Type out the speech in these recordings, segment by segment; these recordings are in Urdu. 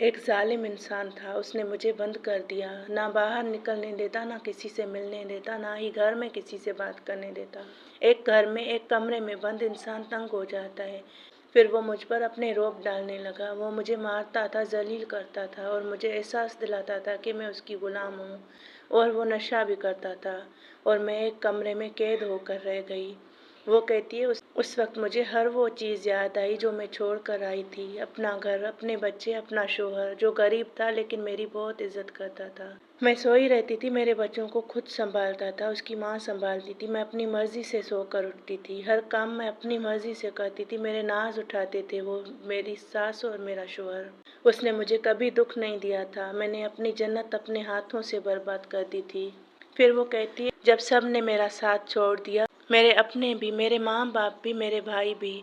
ایک ظالم انسان تھا، اس نے مجھے بند کر دیا، نہ باہر نکلنے دیتا، نہ کسی سے ملنے دیتا، نہ ہی گھر میں کسی سے بات کرنے دیتا۔ ایک گھر میں ایک کمرے میں بند انسان تنگ ہو جاتا ہے۔ پھر وہ مجھ پر اپنے روب ڈالنے لگا، وہ مجھے مارتا تھا، ذلیل کرتا تھا اور مجھے احساس دلاتا تھا کہ میں اس کی غلام ہوں، اور وہ نشہ بھی کرتا تھا اور میں ایک کمرے میں قید ہو کر رہ گئی۔ وہ کہتی ہے اس وقت مجھے ہر وہ چیز یاد آئی جو میں چھوڑ کر آئی تھی، اپنا گھر، اپنے بچے، اپنا شوہر جو غریب تھا لیکن میری بہت عزت کرتا تھا۔ میں سوئی رہتی تھی، میرے بچوں کو خود سنبھالتا تھا، اس کی ماں سنبھالتی تھی، میں اپنی مرضی سے سو کر اٹھتی تھی، ہر کام میں اپنی مرضی سے کرتی تھی، میرے ناز اٹھاتے تھے وہ، میری ساس اور میرا شوہر۔ اس نے مجھے کبھی دکھ نہیں دیا تھا، میں نے اپنی جنت اپنے ہاتھوں سے برباد کر دی تھی۔ پھر وہ کہتی ہے جب سب نے میرا ساتھ چھوڑ دیا، میرے اپنے بھی، میرے ماں باپ بھی، میرے بھائی بھی،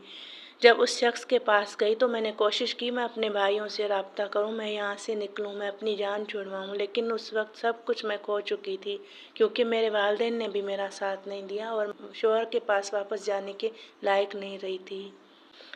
جب اس شخص کے پاس گئی تو میں نے کوشش کی میں اپنے بھائیوں سے رابطہ کروں، میں یہاں سے نکلوں، میں اپنی جان چھڑواؤں، لیکن اس وقت سب کچھ میں کھو چکی تھی، کیونکہ میرے والدین نے بھی میرا ساتھ نہیں دیا اور شوہر کے پاس واپس جانے کے لائق نہیں رہی تھی۔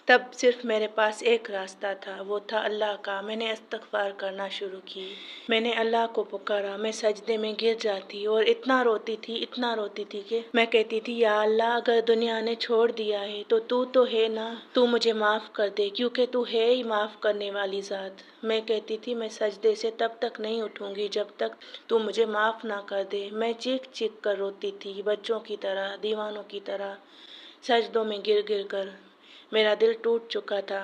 تب صرف میرے پاس ایک راستہ تھا، وہ تھا اللہ کا۔ میں نے استغفار کرنا شروع کی، میں نے اللہ کو پکارا، میں سجدے میں گر جاتی اور اتنا روتی تھی کہ میں کہتی تھی یا اللہ، اگر دنیا نے چھوڑ دیا ہے تو تو ہے نا، تو مجھے معاف کر دے، کیونکہ تو ہے ہی معاف کرنے والی ذات۔ میں کہتی تھی میں سجدے سے تب تک نہیں اٹھوں گی جب تک تو مجھے معاف نہ کر دے۔ میں چیخ چیخ کر روتی تھی، بچوں کی طرح، دیوانوں کی طرح، سجدوں میں گر گر کر، میرا دل ٹوٹ چکا تھا۔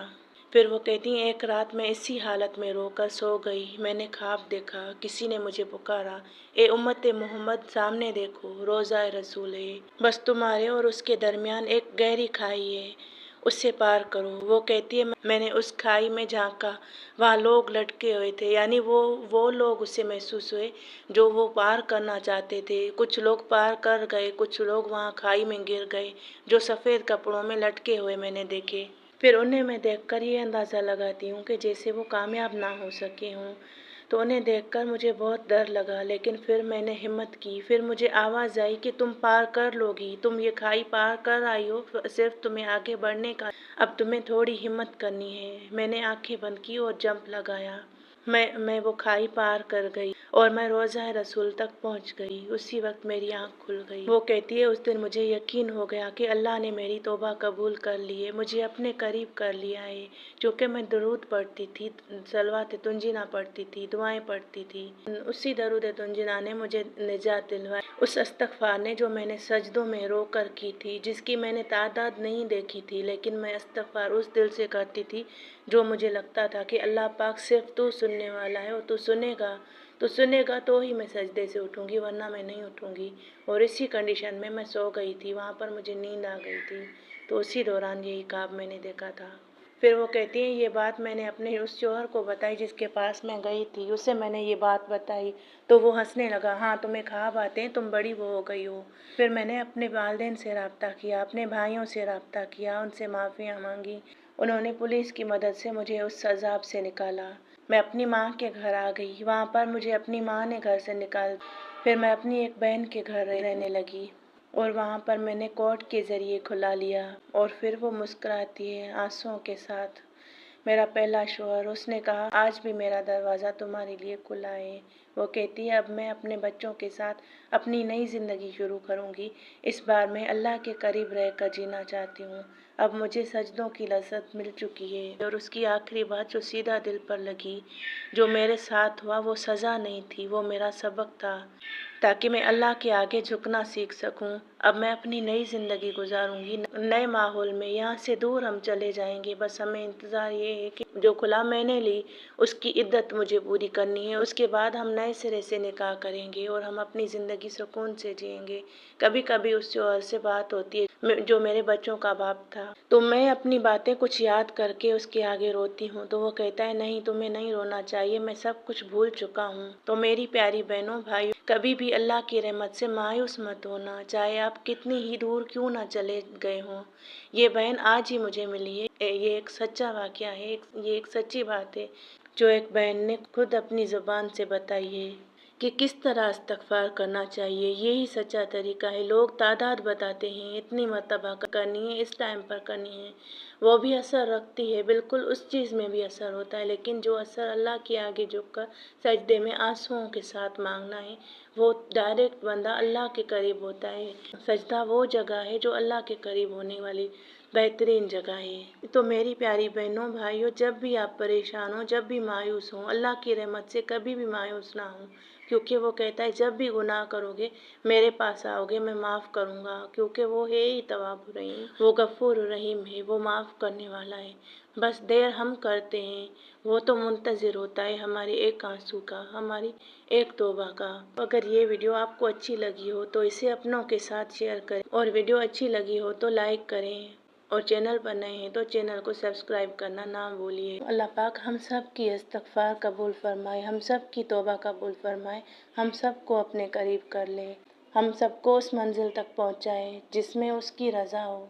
پھر وہ کہتی ہیں ایک رات میں اسی حالت میں رو کر سو گئی، میں نے خواب دیکھا، کسی نے مجھے پکارا، اے امت محمد، سامنے دیکھو، روضہ رسول ہے، بس تمہارے اور اس کے درمیان ایک گہری کھائی ہے، اسے پار کرو۔ وہ کہتی ہے میں نے اس کھائی میں جھانکا، وہاں لوگ لٹکے ہوئے تھے، یعنی وہ لوگ اسے محسوس ہوئے جو وہ پار کرنا چاہتے تھے۔ کچھ لوگ پار کر گئے، کچھ لوگ وہاں کھائی میں گر گئے، جو سفید کپڑوں میں لٹکے ہوئے میں نے دیکھے۔ پھر انہیں میں دیکھ کر یہ اندازہ لگاتی ہوں کہ جیسے وہ کامیاب نہ ہو سکے ہوں، تو انہیں دیکھ کر مجھے بہت ڈر لگا، لیکن پھر میں نے ہمت کی، پھر مجھے آواز آئی کہ تم پار کر لو گی، تم یہ کھائی پار کر آئی ہو، صرف تمہیں آگے بڑھنے کا، اب تمہیں تھوڑی ہمت کرنی ہے۔ میں نے آنکھیں بند کی اور جمپ لگایا، میں وہ کھائی پار کر گئی اور میں روضہ رسول تک پہنچ گئی۔ اسی وقت میری آنکھ کھل گئی۔ وہ کہتی ہے اس دن مجھے یقین ہو گیا کہ اللہ نے میری توبہ قبول کر لی ہے، مجھے اپنے قریب کر لیا ہے، چونکہ میں درود پڑھتی تھی، صلوات تنجینا پڑھتی تھی، دعائیں پڑھتی تھی۔ اسی درود تنجینا نے مجھے نجات دلوائی، اس استغفار نے جو میں نے سجدوں میں رو کر کی تھی، جس کی میں نے تعداد نہیں دیکھی تھی، لیکن میں استغفار اس دل سے کرتی تھی جو مجھے لگتا تھا کہ اللہ پاک صرف تو سننے والا ہے اور تو سنے گا تو ہی میں سجدے سے اٹھوں گی، ورنہ میں نہیں اٹھوں گی۔ اور اسی کنڈیشن میں میں سو گئی تھی، وہاں پر مجھے نیند آ گئی تھی، تو اسی دوران یہی خواب میں نے دیکھا تھا۔ پھر وہ کہتی ہیں یہ بات میں نے اپنے اس شوہر کو بتائی جس کے پاس میں گئی تھی، اسے میں نے یہ بات بتائی تو وہ ہنسنے لگا، ہاں تمہیں خواب آتے ہیں، تم بڑی وہ ہو گئی ہو۔ پھر میں نے اپنے والدین سے رابطہ کیا، اپنے بھائیوں سے رابطہ کیا، ان سے معافیاں مانگی، انہوں نے پولیس کی مدد سے مجھے اس عذاب سے نکالا۔ میں اپنی ماں کے گھر آ گئی، وہاں پر مجھے اپنی ماں نے گھر سے نکال دیا۔ پھر میں اپنی ایک بہن کے گھر رہنے لگی اور وہاں پر میں نے کورٹ کے ذریعے کھلا لیا۔ اور پھر وہ مسکراتی ہے آنسوؤں کے ساتھ، میرا پہلا شوہر، اس نے کہا آج بھی میرا دروازہ تمہارے لیے کھلا ہے۔ وہ کہتی ہے اب میں اپنے بچوں کے ساتھ اپنی نئی زندگی شروع کروں گی، اس بار میں اللہ کے قریب رہ کر جینا چاہتی ہوں، اب مجھے سجدوں کی لذت مل چکی ہے۔ اور اس کی آخری بات جو سیدھا دل پر لگی، جو میرے ساتھ ہوا وہ سزا نہیں تھی، وہ میرا سبق تھا، تاکہ میں اللہ کے آگے جھکنا سیکھ سکوں۔ اب میں اپنی نئی زندگی گزاروں گی نئے ماحول میں، یہاں سے دور ہم چلے جائیں گے، بس ہمیں انتظار یہ ہے کہ جو کھلا میں نے لی اس کی عدت مجھے پوری کرنی ہے، اس کے بعد ہم نئے سرے سے نکاح کریں گے اور ہم اپنی زندگی سکون سے جئیں گے۔ کبھی کبھی اس شوہر سے بات ہوتی ہے جو میرے بچوں کا باپ تھا، تو میں اپنی باتیں کچھ یاد کر کے اس کے آگے روتی ہوں، تو وہ کہتا ہے نہیں تمہیں نہیں رونا چاہیے، میں سب کچھ بھول چکا ہوں۔ تو میری پیاری بہنوں بھائیوں، کبھی بھی اللہ کی رحمت سے مایوس مت ہونا، چاہے آپ کتنی ہی دور کیوں نہ چلے گئے ہوں۔ یہ بہن آج ہی مجھے ملی ہے، یہ ایک سچا واقعہ ہے، یہ ایک سچی بات ہے جو ایک بہن نے خود اپنی زبان سے بتائی ہے۔ کہ کس طرح استغفار کرنا چاہیے، یہی سچا طریقہ ہے۔ لوگ تعداد بتاتے ہیں، اتنی مرتبہ کرنی ہے، اس ٹائم پر کرنی ہے، وہ بھی اثر رکھتی ہے، بالکل اس چیز میں بھی اثر ہوتا ہے، لیکن جو اثر اللہ کے آگے جھک کر سجدے میں آنسوؤں کے ساتھ مانگنا ہے، وہ ڈائریکٹ بندہ اللہ کے قریب ہوتا ہے۔ سجدہ وہ جگہ ہے جو اللہ کے قریب ہونے والی بہترین جگہ ہے۔ تو میری پیاری بہنوں بھائیوں، جب بھی آپ پریشان ہوں، جب بھی مایوس ہوں، اللہ کی رحمت سے کبھی بھی مایوس نہ ہوں، کیونکہ وہ کہتا ہے جب بھی گناہ کرو گے میرے پاس آؤ گے، میں معاف کروں گا، کیونکہ وہ ہے ہی تواب الرحیم، وہ غفور الرحیم ہے، وہ معاف کرنے والا ہے۔ بس دیر ہم کرتے ہیں، وہ تو منتظر ہوتا ہے ہماری ایک آنسو کا، ہماری ایک توبہ کا۔ اگر یہ ویڈیو آپ کو اچھی لگی ہو تو اسے اپنوں کے ساتھ شیئر کریں، اور ویڈیو اچھی لگی ہو تو لائک کریں، اور چینل پر نئے ہیں تو چینل کو سبسکرائب کرنا نہ بھولیے۔ اللہ پاک ہم سب کی استغفار قبول فرمائے، ہم سب کی توبہ قبول فرمائے، ہم سب کو اپنے قریب کر لے، ہم سب کو اس منزل تک پہنچائے جس میں اس کی رضا ہو۔